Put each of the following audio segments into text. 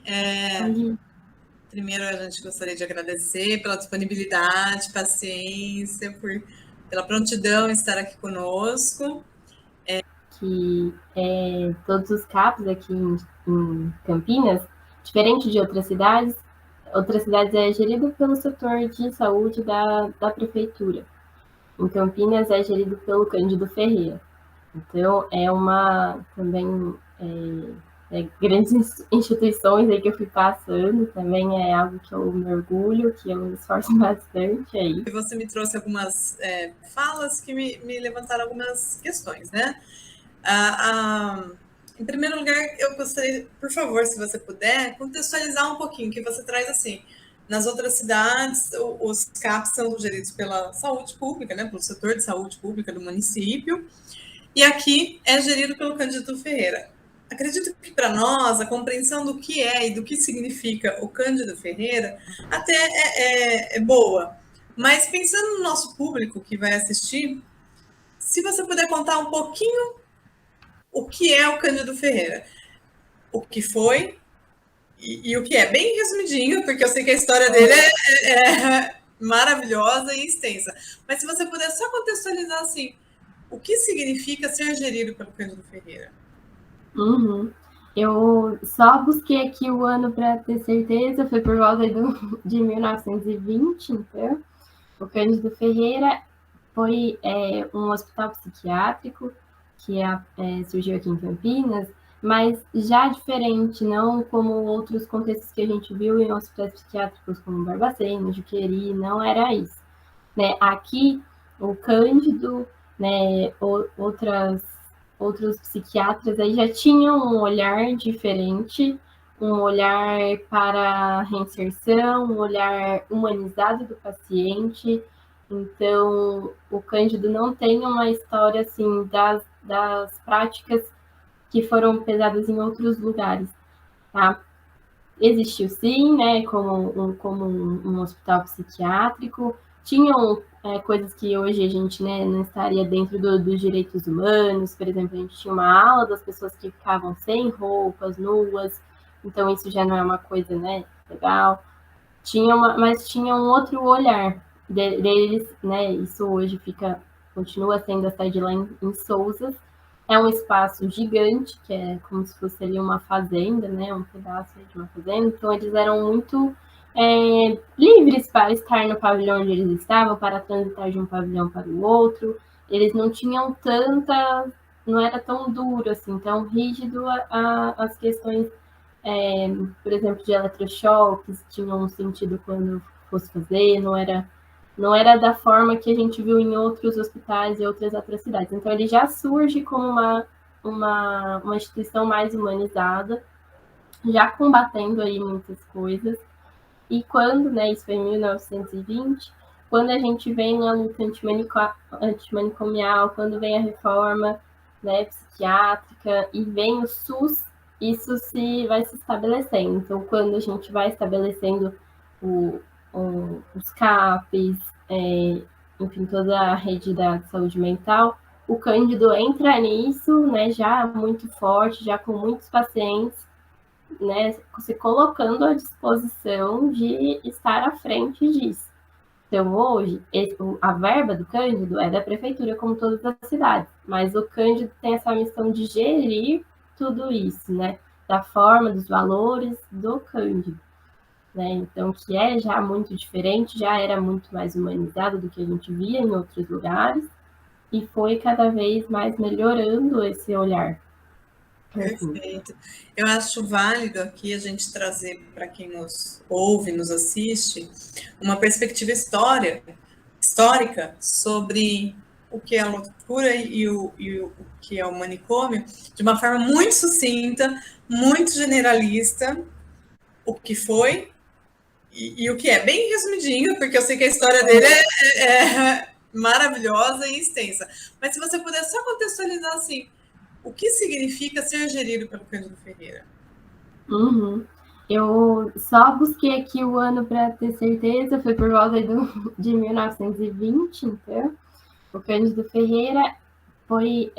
Oi. Primeiro, a gente gostaria de agradecer pela disponibilidade, paciência, pela prontidão em estar aqui conosco. Que todos os CAPs aqui em Campinas, diferente de outras cidades é gerido pelo setor de saúde da prefeitura. Em Campinas é gerido pelo Cândido Ferreira. Então, também grandes instituições aí que eu fui passando, também é algo que eu me orgulho, que eu me esforço bastante aí. E você me trouxe algumas falas que me levantaram algumas questões, né? Em primeiro lugar, eu gostaria, por favor, se você puder, contextualizar um pouquinho, que você traz assim, nas outras cidades, os CAPs são geridos pela saúde pública, né, pelo setor de saúde pública do município, e aqui é gerido pelo Cândido Ferreira. Acredito que para nós a compreensão do que é e do que significa o Cândido Ferreira até é boa, mas pensando no nosso público que vai assistir, se você puder contar um pouquinho o que é o Cândido Ferreira, o que foi e o que é, bem resumidinho, porque eu sei que a história dele é maravilhosa e extensa, mas se você puder só contextualizar assim, o que significa ser gerido pelo Cândido Ferreira? Uhum. Eu só busquei aqui o ano para ter certeza, foi por volta de 1920, então. O Cândido Ferreira foi um hospital psiquiátrico que surgiu aqui em Campinas, mas já diferente, não como outros contextos que a gente viu em hospitais psiquiátricos como Barbacena, Juqueri, não era isso. Né? Aqui, o Cândido, né, outros psiquiatras aí já tinham um olhar diferente, um olhar para a reinserção, um olhar humanizado do paciente. Então, o Cândido não tem uma história assim das práticas que foram pesadas em outros lugares, tá? Existiu sim, né, como um hospital psiquiátrico, tinham coisas que hoje a gente, né, não estaria dentro dos direitos humanos, por exemplo, a gente tinha uma ala das pessoas que ficavam sem roupas, nuas, então isso já não é uma coisa, né, legal. Mas tinha um outro olhar deles, né, isso hoje continua sendo a sede lá em Sousas, é um espaço gigante, que é como se fosse ali uma fazenda, né? Um pedaço de uma fazenda. Então, eles eram muito livres para estar no pavilhão onde eles estavam, para transitar de um pavilhão para o outro. Eles não tinham não era tão duro, assim, tão rígido as questões, por exemplo, de eletrochoques, tinham um sentido quando fosse fazer, não era da forma que a gente viu em outros hospitais e outras atrocidades. Então, ele já surge como uma instituição mais humanizada, já combatendo aí muitas coisas. E quando, né, isso foi em 1920, quando a gente vem na luta antimanicomial, quando vem a reforma, né, psiquiátrica e vem o SUS, isso vai se estabelecendo. Então, quando a gente vai estabelecendo os CAPs, enfim, toda a rede da saúde mental, o Cândido entra nisso, né, já muito forte, já com muitos pacientes, né, se colocando à disposição de estar à frente disso. Então, hoje, a verba do Cândido é da prefeitura, como todas as cidades, mas o Cândido tem essa missão de gerir tudo isso, né, da forma, dos valores do Cândido. Né? Então, que é já muito diferente, já era muito mais humanizado do que a gente via em outros lugares, e foi cada vez mais melhorando esse olhar. Perfeito. Eu acho válido aqui a gente trazer para quem nos ouve, nos assiste, uma perspectiva histórica sobre o que é a loucura e o que é o manicômio, de uma forma muito sucinta, muito generalista, o que foi e o que é, bem resumidinho, porque eu sei que a história dele é maravilhosa e extensa. Mas se você puder só contextualizar assim, o que significa ser gerido pelo Cândido Ferreira? Uhum. Eu só busquei aqui o ano para ter certeza, foi por volta de 1920, então. O Cândido Ferreira foi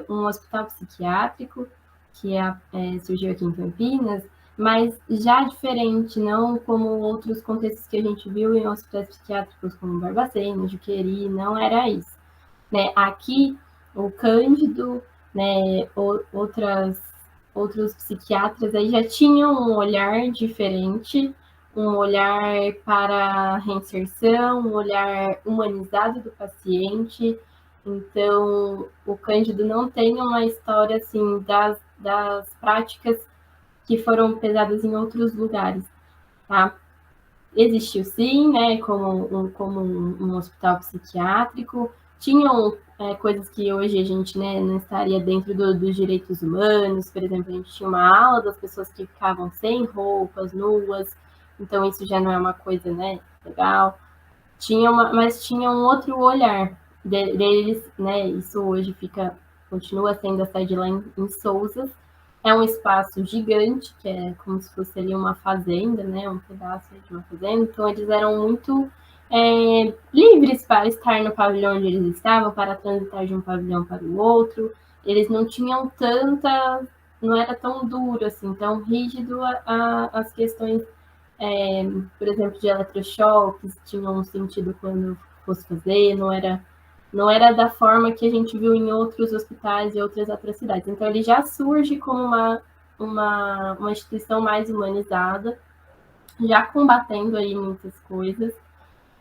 um hospital psiquiátrico que surgiu aqui em Campinas, mas já diferente, não como outros contextos que a gente viu em hospitais psiquiátricos como Barbacena, Juqueri, não era isso. Né? Aqui, o Cândido, né, outros psiquiatras aí já tinham um olhar diferente, um olhar para a reinserção, um olhar humanizado do paciente. Então, o Cândido não tem uma história assim das práticas que foram pesadas em outros lugares, tá? Existiu sim, né, como um hospital psiquiátrico, tinham coisas que hoje a gente, né, não estaria dentro dos direitos humanos, por exemplo, a gente tinha uma aula das pessoas que ficavam sem roupas, nuas, então isso já não é uma coisa, né, legal. Mas tinha um outro olhar deles, né, isso hoje continua sendo a sede lá em Sousas, é um espaço gigante, que é como se fosse ali uma fazenda, né? Um pedaço de uma fazenda. Então, eles eram muito livres para estar no pavilhão onde eles estavam, para transitar de um pavilhão para o outro. Eles não tinham não era tão duro, assim, tão rígido as questões, por exemplo, de eletrochoques, tinham um sentido quando fosse fazer, não era da forma que a gente viu em outros hospitais e outras atrocidades. Então, ele já surge como uma instituição mais humanizada, já combatendo aí muitas coisas.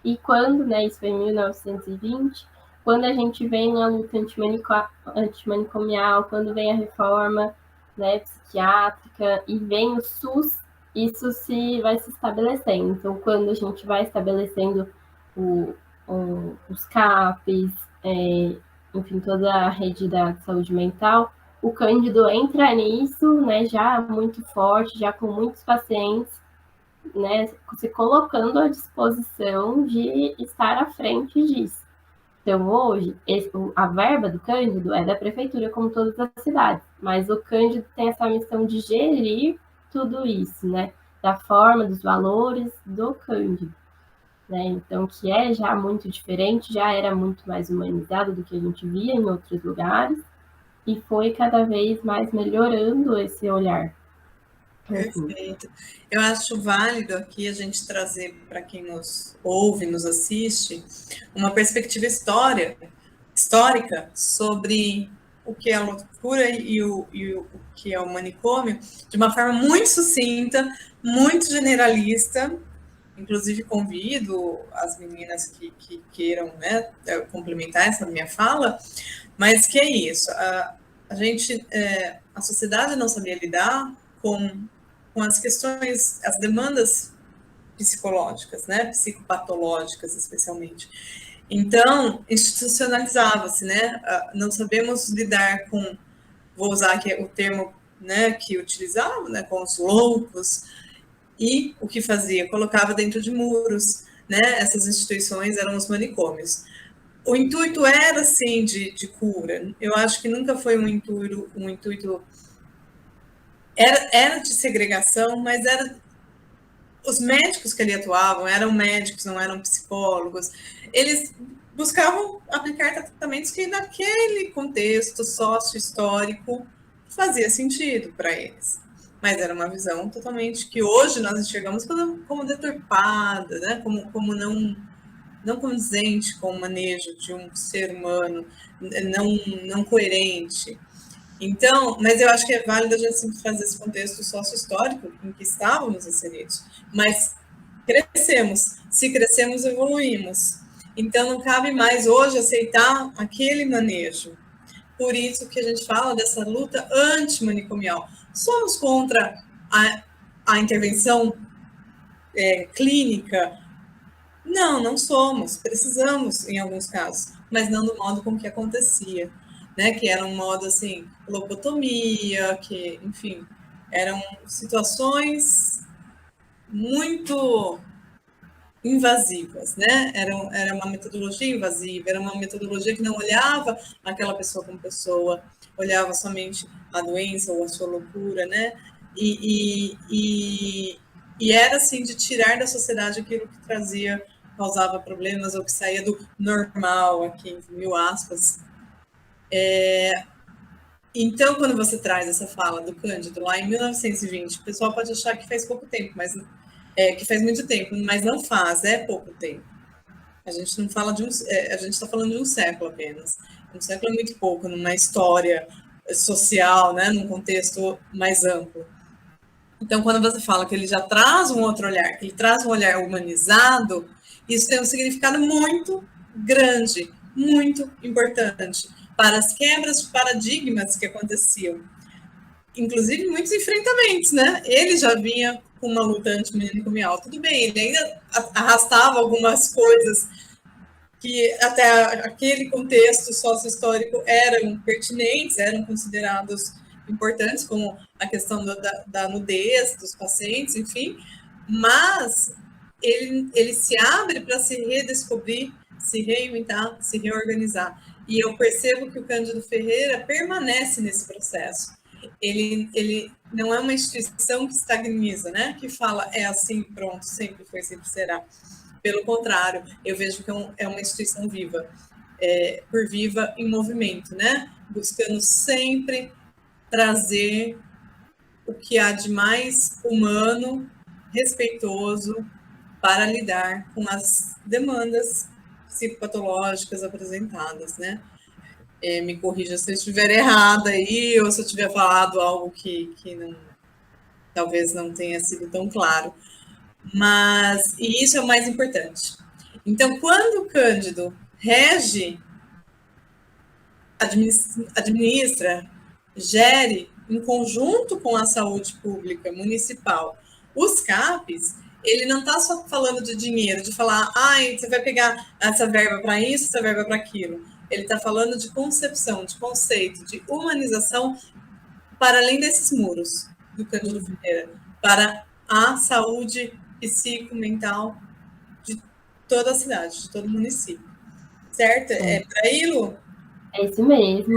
E quando, né, isso foi em 1920, quando a gente vem na luta antimanicomial, quando vem a reforma, né, psiquiátrica e vem o SUS, isso vai se estabelecendo. Então, quando a gente vai estabelecendo os CAPs, enfim, toda a rede da saúde mental, o Cândido entra nisso, né, já muito forte, já com muitos pacientes, né, se colocando à disposição de estar à frente disso. Então, hoje, a verba do Cândido é da prefeitura, como todas as cidades, mas o Cândido tem essa missão de gerir tudo isso, né, da forma, dos valores do Cândido. Né? Então, que é já muito diferente, já era muito mais humanizado do que a gente via em outros lugares, e foi cada vez mais melhorando esse olhar. Perfeito. Eu acho válido aqui a gente trazer para quem nos ouve, nos assiste, uma perspectiva histórica sobre o que é a loucura e o que é o manicômio, de uma forma muito sucinta, muito generalista. Inclusive, convido as meninas que queiram, né, complementar essa minha fala, mas que é isso, a sociedade não sabia lidar com as questões, as demandas psicológicas, né, psicopatológicas especialmente. Então, institucionalizava-se, né, não sabemos lidar com, vou usar aqui o termo, né, que utilizava, né, com os loucos, e o que fazia? Colocava dentro de muros, né, essas instituições eram os manicômios. O intuito era, sim, de cura. Eu acho que nunca foi um intuito era de segregação, mas era os médicos que ali atuavam eram médicos, não eram psicólogos. Eles buscavam aplicar tratamentos que naquele contexto sócio-histórico fazia sentido para eles. Mas era uma visão totalmente que hoje nós enxergamos como deturpada, né? como não condizente com o manejo de um ser humano, não coerente. Então, mas eu acho que é válido a gente sempre fazer esse contexto sócio-histórico em que estávamos inseridos. Mas crescemos. Se crescemos, evoluímos. Então, não cabe mais hoje aceitar aquele manejo. Por isso que a gente fala dessa luta antimanicomial. Somos contra a intervenção clínica? Não somos. Precisamos, em alguns casos, mas não do modo com que acontecia. Né, que era um modo assim, lobotomia, que, enfim, eram situações muito invasivas, né? Era uma metodologia invasiva, era uma metodologia que não olhava aquela pessoa como pessoa, olhava somente a doença ou a sua loucura, né? E era assim de tirar da sociedade aquilo que causava problemas ou que saía do normal, aqui entre mil aspas. Então, quando você traz essa fala do Cândido lá em 1920, o pessoal pode achar que faz pouco tempo, mas que faz muito tempo, mas não faz, é pouco tempo. A gente não fala de a gente está falando de um século apenas. Um século é muito pouco numa história social, né, num contexto mais amplo. Então, quando você fala que ele já traz um outro olhar, que ele traz um olhar humanizado, isso tem um significado muito grande, muito importante para as quebras de paradigmas que aconteciam. Inclusive, muitos enfrentamentos, né? Ele já vinha com uma luta antimanicomial, tudo bem, ele ainda arrastava algumas coisas que até aquele contexto sócio-histórico eram pertinentes, eram considerados importantes, como a questão da nudez dos pacientes, enfim, mas ele se abre para se redescobrir, se reinventar, se reorganizar. E eu percebo que o Cândido Ferreira permanece nesse processo. Ele não é uma instituição que estagniza, né? Que fala, é assim, pronto, sempre foi, sempre será. Pelo contrário, eu vejo que é uma instituição viva, por viva em movimento, né? Buscando sempre trazer o que há de mais humano, respeitoso, para lidar com as demandas psicopatológicas apresentadas, né? Me corrija se eu estiver errada aí, ou se eu tiver falado algo que não, talvez não tenha sido tão claro. Mas, e isso é o mais importante. Então, quando o Cândido rege, administra, gere, em conjunto com a saúde pública municipal, os CAPs, ele não está só falando de dinheiro, de falar, você vai pegar essa verba para isso, essa verba para aquilo. Ele está falando de concepção, de conceito, de humanização para além desses muros do Cândido Ferreira, para a saúde psicomental de toda a cidade, de todo o município. Certo? É para aí, Lu? É isso mesmo.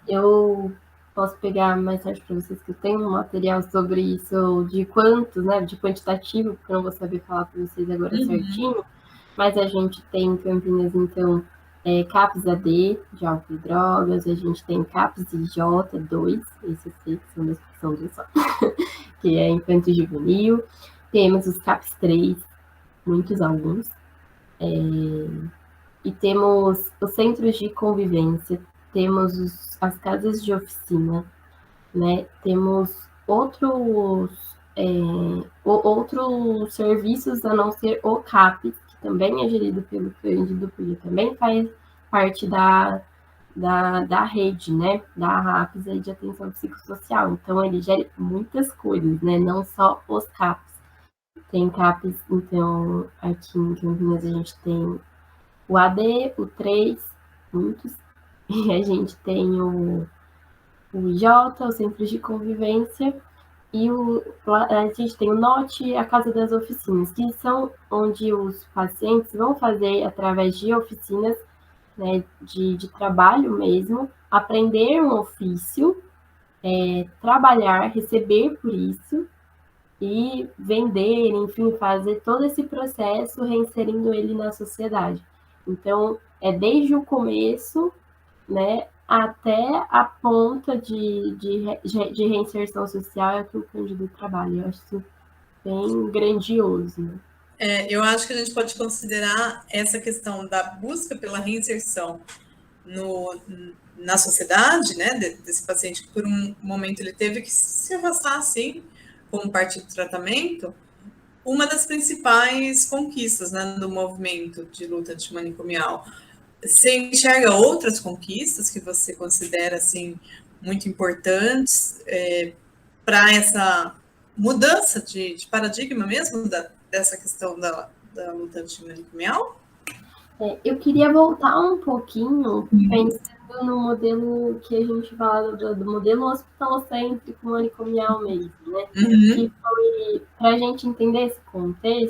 Eu posso pegar mais tarde para vocês que eu tenho um material sobre isso de quantos, né, de quantitativo, porque eu não vou saber falar para vocês agora certinho, mas a gente tem em Campinas, então, CAPS AD, de álcool e drogas, a gente tem CAPS IJ 2, esse eu sei que são dois, que são dois só, que é infanto juvenil, temos os CAPS 3, muitos alguns, e temos os centros de convivência, temos as casas de oficina, né? Temos outros serviços a não ser o CAPES, que também é gerido pelo Cândido, porque também faz parte da rede, né? Da RAPS aí de atenção psicossocial. Então, ele gera muitas coisas, né? Não só os CAPES. Tem CAPES, então, aqui em Campinas a gente tem o AD, o 3, muitos, e a gente tem o IJ, o Centro de Convivência, e a gente tem o NOT, a Casa das Oficinas, que são onde os pacientes vão fazer, através de oficinas, né, de trabalho mesmo, aprender um ofício, trabalhar, receber por isso, e vender, enfim, fazer todo esse processo reinserindo ele na sociedade. Então, é desde o começo, né, até a ponta de reinserção social é que o Cândido trabalha. Eu acho isso bem grandioso. Né? Eu acho que a gente pode considerar essa questão da busca pela reinserção na sociedade, né, desse paciente que por um momento ele teve que se afastar, assim, como parte do tratamento, uma das principais conquistas, né, do movimento de luta antimanicomial. Você enxerga outras conquistas que você considera, assim, muito importantes para essa mudança de paradigma mesmo dessa questão da luta antimanicomial? Eu queria voltar um pouquinho pensando no modelo que a gente fala do modelo hospitalocêntrico manicomial mesmo, né? Que foi, para a gente entender esse contexto,